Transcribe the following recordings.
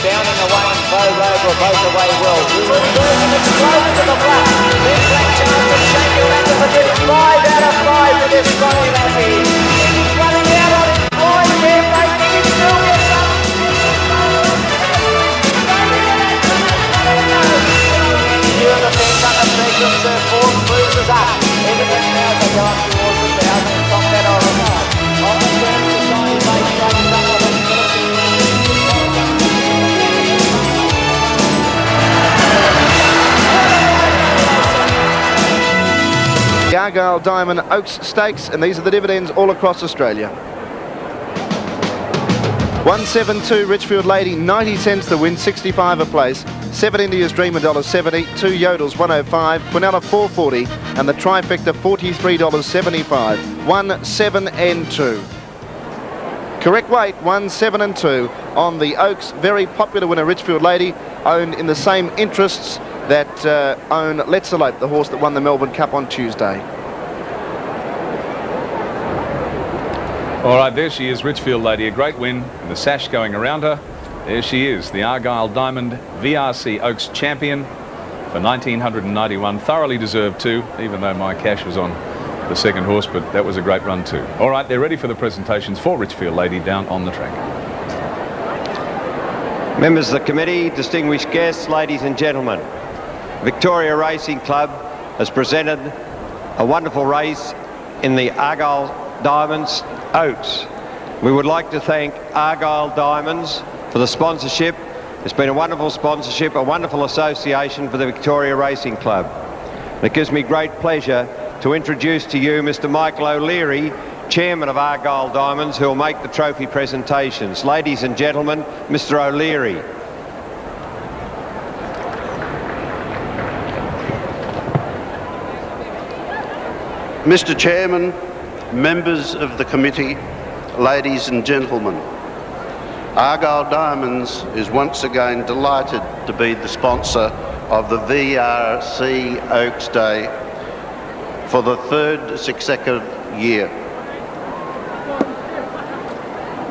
Down in the way and Bo Road will both away well. Moving it slowly to the front. Then Black Charles will shake you around the dip. 5 out of 5 for this Scotty Lassie. He's running out on his line there, mate. He can still get some. Here in the fence under pressure, Sir Ford cruises up. Into the now they go up towards the 1,000 top that on the side. On the turn to Shiny Base, running up on the The Argyle Diamond Oaks Stakes, and these are the dividends all across Australia. 172 Richfield Lady, 90 cents to win, 65 a place. 7 India's Dream $1.70, 2 Yodels 105, Quinella 440, and the trifecta $43.75. 1, 7 and 2. Correct weight, 1, 7 and 2 on the Oaks. Very popular winner Richfield Lady, owned in the same interests that own Let's Elope, the horse that won the Melbourne Cup on Tuesday. All right, there she is, Richfield Lady, a great win, and the sash going around her. There she is, the Argyle Diamond VRC Oaks champion for 1991. Thoroughly deserved too, even though my cash was on the second horse, but that was a great run too. All right, they're ready for the presentations for Richfield Lady down on the track. Members of the committee, distinguished guests, ladies and gentlemen, Victoria Racing Club has presented a wonderful race in the Argyle Diamonds Oaks. We would like to thank Argyle Diamonds for the sponsorship. It's been a wonderful sponsorship, a wonderful association for the Victoria Racing Club. And it gives me great pleasure to introduce to you Mr. Michael O'Leary, Chairman of Argyle Diamonds, who will make the trophy presentations. Ladies and gentlemen, Mr. O'Leary. Mr. Chairman, members of the committee, ladies and gentlemen, Argyle Diamonds is once again delighted to be the sponsor of the VRC Oaks Day for the 3rd successive year.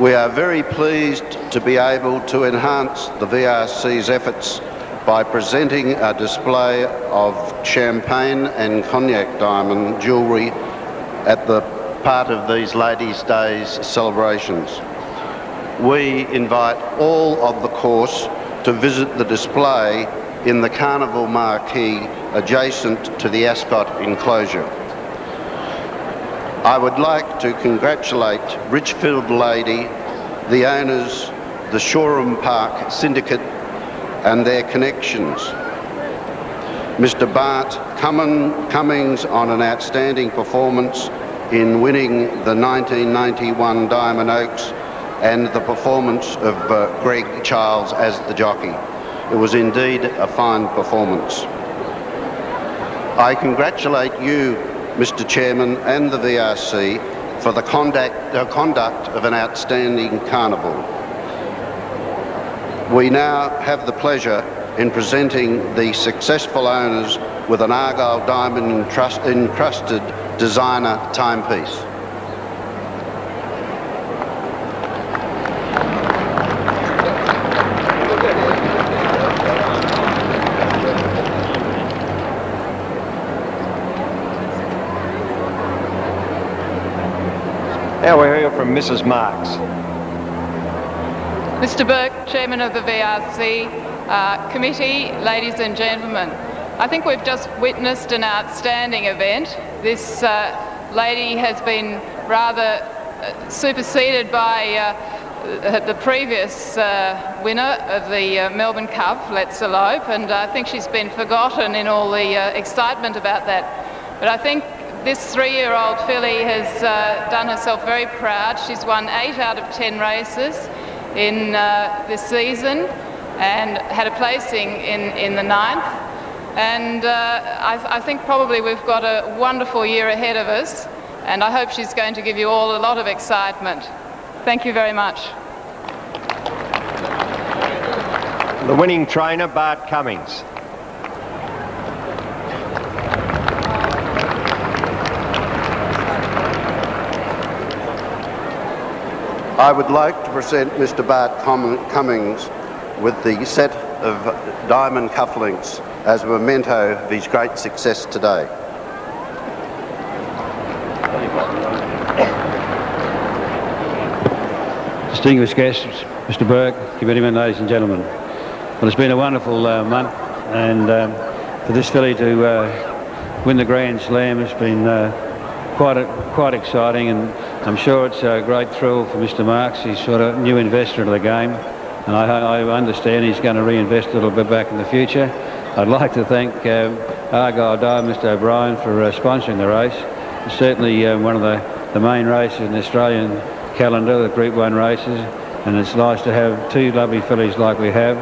We are very pleased to be able to enhance the VRC's efforts by presenting a display of champagne and cognac diamond jewellery at the part of these Ladies' Days celebrations. We invite all of the course to visit the display in the Carnival Marquee adjacent to the Ascot enclosure. I would like to congratulate Richfield Lady, the owners, the Shoreham Park Syndicate and their connections. Mr. Bart Cummings on an outstanding performance in winning the 1991 Diamond Oaks and the performance of Greg Charles as the jockey. It was indeed a fine performance. I congratulate you, Mr. Chairman, and the VRC for the conduct of an outstanding carnival. We now have the pleasure in presenting the successful owners with an Argyle Diamond encrusted designer timepiece. Now we hear from Mrs. Marks. Mr. Burke, Chairman of the VRC Committee, ladies and gentlemen, I think we've just witnessed an outstanding event. This lady has been rather superseded by the previous winner of the Melbourne Cup, Let's Elope, and I think she's been forgotten in all the excitement about that. But I think this 3-year-old filly has done herself very proud. She's won 8 out of 10 races in this season and had a placing in the 9th. And I think probably we've got a wonderful year ahead of us, and I hope she's going to give you all a lot of excitement. Thank you very much. The winning trainer, Bart Cummings. I would like to present Mr. Bart Cummings with the set of diamond cufflinks as a memento of his great success today. Distinguished guests, Mr. Burke, committeemen, ladies and gentlemen. Well, it's been a wonderful month, and for this filly to win the Grand Slam has been quite exciting, and I'm sure it's a great thrill for Mr. Marks. He's sort of a new investor into the game, and I understand he's going to reinvest a little bit back in the future. I'd like to thank Argyle Diamond, Mr. O'Brien, for sponsoring the race. It's certainly one of the main races in the Australian calendar, the Group 1 races, and it's nice to have 2 lovely fillies like we have.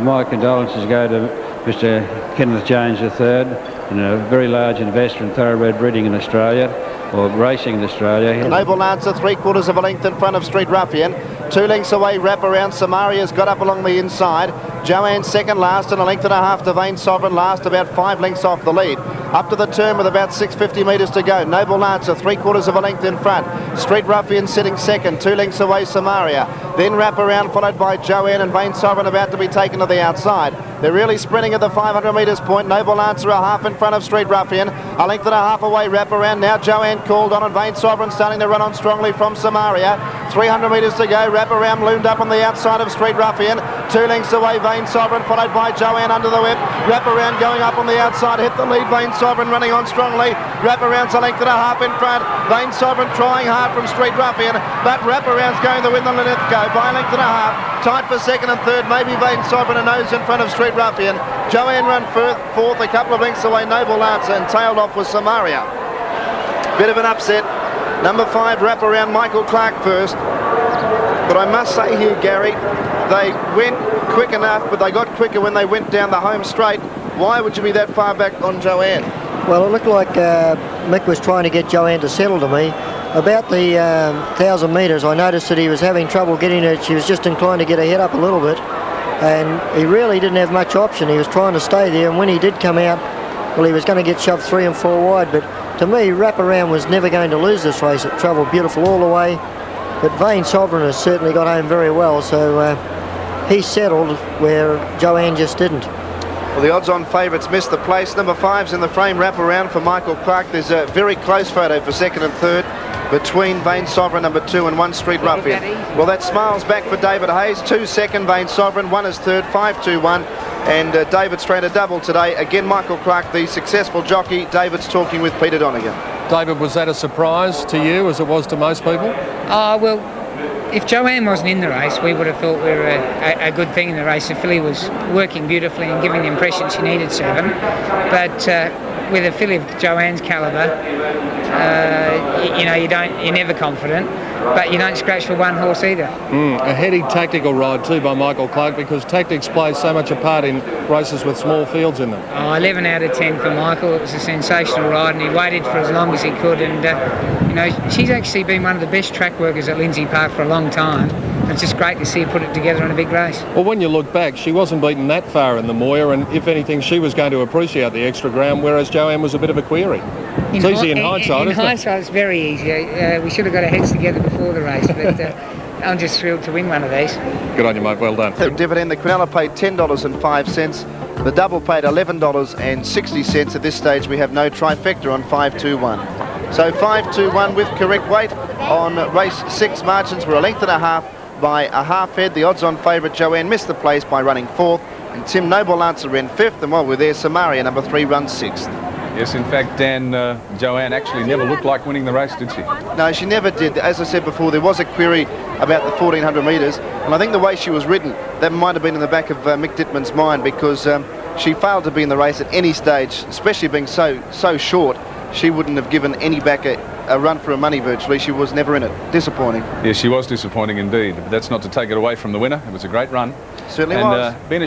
My condolences go to Mr. Kenneth Jones III, and a very large investor in thoroughbred breeding in Australia, or racing in Australia. Noble Lancer 3/4 of a length in front of Street Ruffian. 2 lengths away, wrap around. Samaria's got up along the inside. Joanne second last, and a length and a half to Vain Sovereign last, about 5 lengths off the lead. Up to the turn with about 650 metres to go. Noble Lancer 3/4 of a length in front. Street Ruffian sitting second, 2 lengths away Samaria. Then wrap around, followed by Joanne and Vain Sovereign about to be taken to the outside. They're really sprinting at the 500 metres point. Noble Lancer a half in front of Street Ruffian. A length and a half away, wrap around. Now Joanne called on, and Vain Sovereign starting to run on strongly from Samaria. 300 metres to go. Wrap around loomed up on the outside of Street Ruffian. 2 lengths away, Vain Sovereign, followed by Joanne under the whip. Wrap around going up on the outside. Hit the lead. Vain Sovereign running on strongly. Wrap around's a length and a half in front. Vain Sovereign trying hard from Street Ruffian, but Wrap around's going to win the Linlithgow by a length and a half. Tight for second and third. Maybe Vain Sovereign a nose in front of Street Ruffian. Joanne run fourth, a couple of lengths away, Noble Lancer, and tailed off with Samaria. Bit of an upset. Number 5, Wrap Around, Michael Clark first. But I must say here, Gary, they went quick enough, but they got quicker when they went down the home straight. Why would you be that far back on Joanne? Well, it looked like Mick was trying to get Joanne to settle to me. About the 1,000 metres, I noticed that he was having trouble getting it. She was just inclined to get her head up a little bit, and he really didn't have much option. He was trying to stay there, and when he did come out, well, he was going to get shoved 3 and 4 wide. But to me, Wrap Around was never going to lose this race. It travelled beautiful all the way, but Vain Sovereign has certainly got home very well, so he settled where Joanne just didn't. Well, the odds-on favourites missed the place. Number 5's in the frame, Wrap Around for Michael Clark. There's a very close photo for second and third between Vain Sovereign, number 2, and 1 Street Ruffian. Well, that smiles back for David Hayes. 2 second, Vain Sovereign. 1 is third, 5-2-1. And David's ran a double today. Again, Michael Clark, the successful jockey. David's talking with Peter Donegan. David, was that a surprise to you as it was to most people? Well, if Joanne wasn't in the race, we would have thought we were a good thing in the race. The filly was working beautifully and giving the impression she needed 7. But with a filly of Joanne's calibre, you're never confident, but you don't scratch for one horse either. A heady tactical ride too by Michael Clark, because tactics plays so much a part in races with small fields in them. 11 out of 10 for Michael. It was a sensational ride, and he waited for as long as he could. And she's actually been one of the best track workers at Lindsay Park for a long time. It's just great to see her put it together in a big race. Well, when you look back, she wasn't beaten that far in the Moir, and if anything, she was going to appreciate the extra ground, whereas Joanne was a bit of a query. It's easy in hindsight, isn't it? In hindsight, it's very easy. We should have got our heads together before the race, but I'm just thrilled to win one of these. Good on you, mate. Well done. The dividend, the Quinella paid $10.05. The double paid $11.60. At this stage, we have no trifecta on 5-2-1. So 5-2-1 with correct weight on race 6. Margins were a length and a half by a half head. The odds-on favourite Joanne missed the place by running 4th, and Tim Noble Lancer ran 5th, and while we're there, Samaria, number 3, runs 6th. Yes, in fact, Dan, Joanne actually never looked like winning the race, did she? No, she never did. As I said before, there was a query about the 1400 metres, and I think the way she was ridden, that might have been in the back of Mick Dittman's mind, because she failed to be in the race at any stage, especially being so short. She wouldn't have given any back a run for her money virtually. She was never in it. Disappointing. Yes, she was disappointing indeed, but that's not to take it away from the winner. It was a great run. Certainly was. was. Been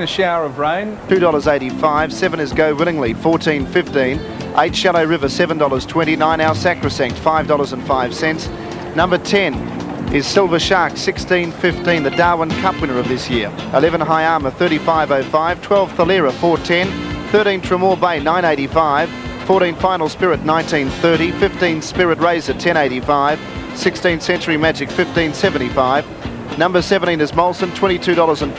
a shower of rain. $2.85. 7 is Go Willingly, $14.15. 8 Shallow River, $7.20. 9 Our Sacrosanct, $5.05. Number 10 is Silver Shark, $16.15, the Darwin Cup winner of this year. 11 High Armour, $35.05. 12 Thalera, $4.10. 13 Tremor Bay, $9.85. 14 Final Spirit, $19.30. 15 Spirit Razor, $10.85. 16 Century Magic, $15.75. Number 17 is Molson, $22.05.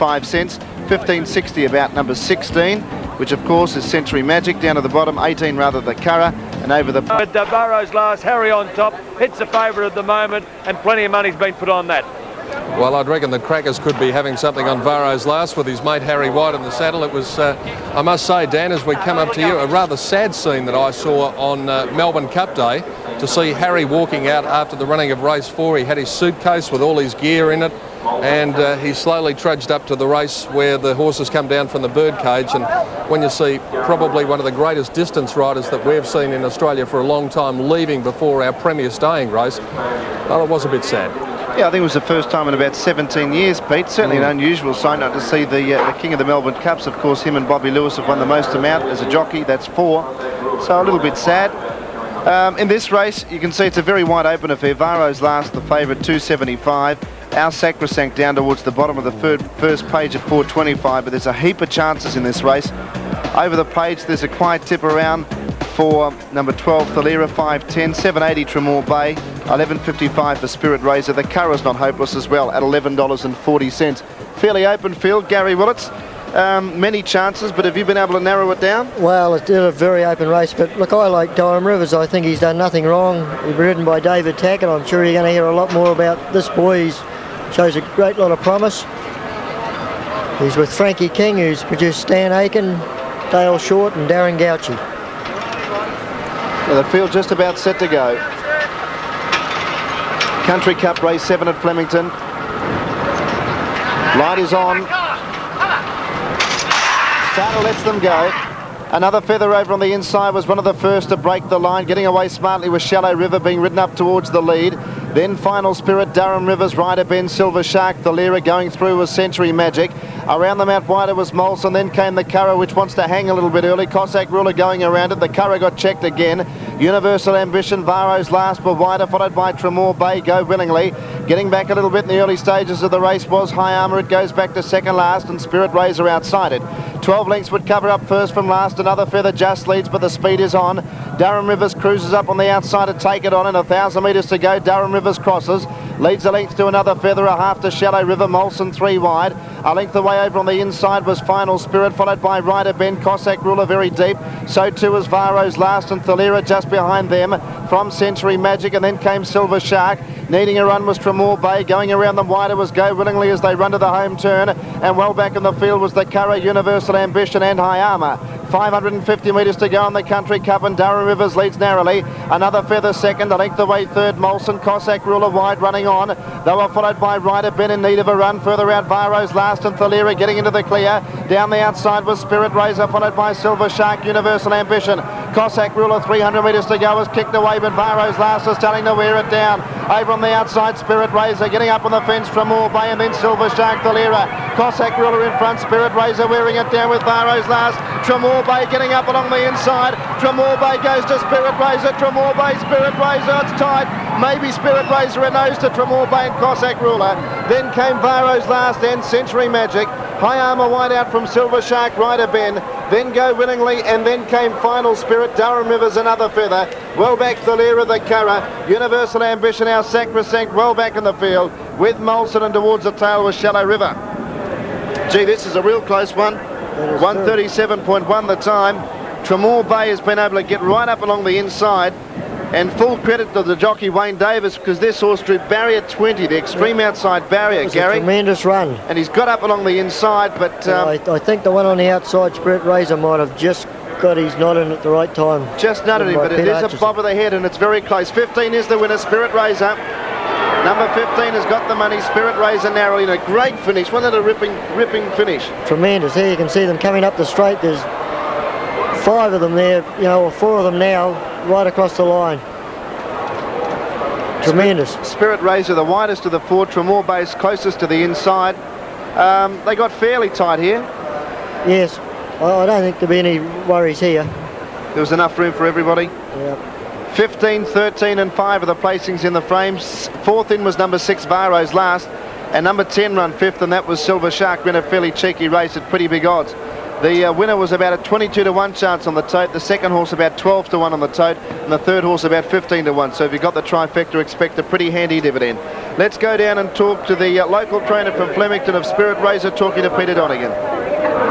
$15.60 about number 16, which of course is Century Magic. Down at the bottom, 18 rather the Curra, and over the... Burrows last, Harry on top, hits the favourite at the moment, and plenty of money's been put on that. Well, I'd reckon the Crackers could be having something on Varro's last with his mate Harry White in the saddle. It was, I must say, Dan, as we come up to you, a rather sad scene that I saw on Melbourne Cup Day, to see Harry walking out after the running of race 4. He had his suitcase with all his gear in it, and he slowly trudged up to the race where the horses come down from the birdcage. And when you see probably one of the greatest distance riders that we've seen in Australia for a long time leaving before our premier staying race, well, it was a bit sad. Yeah, I think it was the first time in about 17 years, Pete. Certainly an unusual sign not to see the king of the Melbourne Cups. Of course, him and Bobby Lewis have won the most amount as a jockey. That's 4. So a little bit sad. In this race, you can see it's a very wide open affair. Varro's last, the favourite, $2.75. Our Sacrosanct down towards the bottom of the first page at $4.25. But there's a heap of chances in this race. Over the page, there's a quiet tip around for number 12 Thalera, 5.10, 7.80 Tremor Bay, 11.55 for Spirit Razor. The Curra's not hopeless as well at $11.40. Fairly open field. Gary Willits, many chances, but have you been able to narrow it down? Well, it's a very open race, but look, I like Durham Rivers. I think he's done nothing wrong. He's ridden by David Tackett. I'm sure you're going to hear a lot more about this boy. He shows a great lot of promise. He's with Frankie King, who's produced Stan Aiken, Dale Short and Darren Gauchi. Well, the field just about set to go. Country Cup race 7 at Flemington. Light is on. Saddle lets them go. Another feather over on the inside was one of the first to break the line. Getting away smartly was Shallow River, being ridden up towards the lead. Then Final Spirit, Durham Rivers, Ryder Ben, Silver Shark, Thalera. Going through was Century Magic. Around them out wider was Molson. Then came the Curra, which wants to hang a little bit early. Cossack Ruler going around it. The Curra got checked again. Universal Ambition, Varro's last, but wider, followed by Tremor Bay, Go Willingly. Getting back a little bit in the early stages of the race was High Armour. It goes back to second last, and Spirit Razor outside it. 12 lengths would cover up first from last. Another feather just leads, but the speed is on. Durham Rivers cruises up on the outside to take it on, and 1,000 metres to go. Durham Rivers crosses, leads a length to another feather, a half to Shallow River. Molson 3 wide. A length away over on the inside was Final Spirit, followed by Ryder Ben, Cossack Ruler very deep. So too was Varro's last, and Thalera just behind them from Century Magic, and then came Silver Shark. Needing a run was Tremor Bay. Going around them wider was Go Willingly as they run to the home turn, and well back in the field was the Curra, Universal Ambition and High Armour. 550 metres to go on the Country Cup, and Durham Rivers leads narrowly. Another feather second, a length away third, Molson. Cossack Ruler wide running on. They were followed by Ryder Ben in need of a run. Further out, Varro's last, and Thalera getting into the clear. Down the outside was Spirit Razor, followed by Silver Shark, Universal Ambition. Cossack Ruler, 300 metres to go, was kicked away, but Varro's last is starting to wear it down. Over on the outside, Spirit Razor getting up on the fence from Moore Bay, and then Silver Shark, Thalera. Cossack Ruler in front, Spirit Razor wearing it down with Varro's last. Tremor Bay getting up along the inside. Tremor Bay goes to Spirit Razor. Tremor Bay, Spirit Razor, it's tight. Maybe Spirit Razor a nose to Tremor Bay and Cossack Ruler. Then came Varro's last and Century Magic. High Armour wide out from Silver Shark, Ryder Ben. Then Go Willingly, and then came Final Spirit, Durham Rivers, another feather. Well back Thalera, the Curra. Universal Ambition, Our Sacrosanct, well back in the field with Molson, and towards the tail was Shallow River. Gee, this is a real close one. 137.1 the time. Tremor Bay has been able to get right up along the inside, and full credit to the jockey Wayne Davis, because this horse drew barrier 20, the extreme outside barrier, Gary. A tremendous run. And he's got up along the inside, but... I think the one on the outside, Spirit Razor, might have just God, he's not in at the right time. Just nutted him, but it is a bob of the head and it's very close. 15 is the winner, Spirit Razor. Number 15 has got the money, Spirit Razor narrowly in a great finish. Wasn't it a ripping finish? Tremendous. There you can see them coming up the straight. There's 5 of them there, you know, or 4 of them now, right across the line. Tremendous. Spirit Razor, the widest of the 4, Tremor base closest to the inside. They got fairly tight here. Yes, I don't think there'll be any worries here. There was enough room for everybody. Yeah. 15, 13 and 5 are the placings in the frames. 4th in was number 6, Varro's last. And number 10 run 5th, and that was Silver Shark. Ran a fairly cheeky race at pretty big odds. The winner was about a 22-1 chance on the tote. The second horse about 12-1 on the tote. And the third horse about 15-1. So if you've got the trifecta, expect a pretty handy dividend. Let's go down and talk to the local trainer from Flemington of Spirit Razor, talking to Peter Donegan.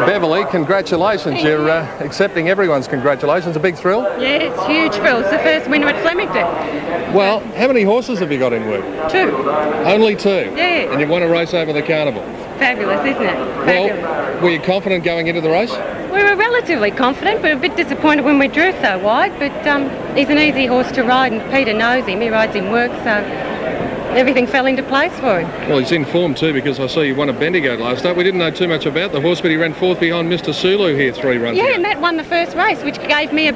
Beverly, congratulations. You're accepting everyone's congratulations. A big thrill? Yeah, it's huge thrill. It's the first winner at Flemington. Well, how many horses have you got in work? 2. Only 2? Yeah. And you want to race over the carnival? Fabulous, isn't it? Fabulous. Well, were you confident going into the race? We were relatively confident. We were a bit disappointed when we drew so wide, but he's an easy horse to ride, and Peter knows him. He rides in work, so everything fell into place for him. Well, he's in form too, because I saw you won a Bendigo last night. We didn't know too much about the horse, but he ran 4th behind Mr. Sulu here 3 runs ago. Yeah, and that won the first race, which gave me a bit